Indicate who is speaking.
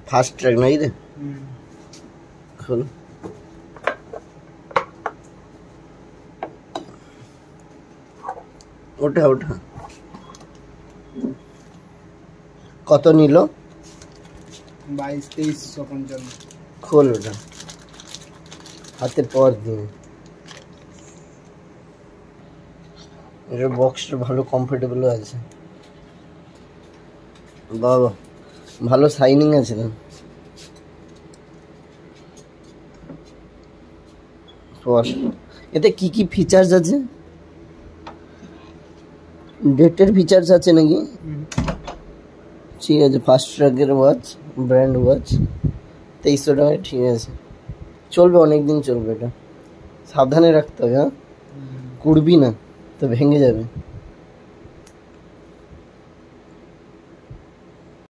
Speaker 1: fast track নাই রে খোল ওঠা ওঠা কত নিল
Speaker 2: 22-2355
Speaker 1: খোল ওটা হাতে পর দিয়ে এর বক্সটা ভালো কমফোর্টেবল আছে বাবা ভালো শাইনিং আছে না পর এতে কি কি ফিচার্স আছে ডেটের ফিচার্স আছে নাকি ঠিক আছে ফাস্ট ট্র্যাকের ওয়াচ ব্র্যান্ড ওয়াচ 2300 টাকায় ঠিক আছে চলবে অনেক দিন চলবে এটা সাবধানে রাখতে হবে হ্যাঁ কুড়বি না তো ভেঙে যাবে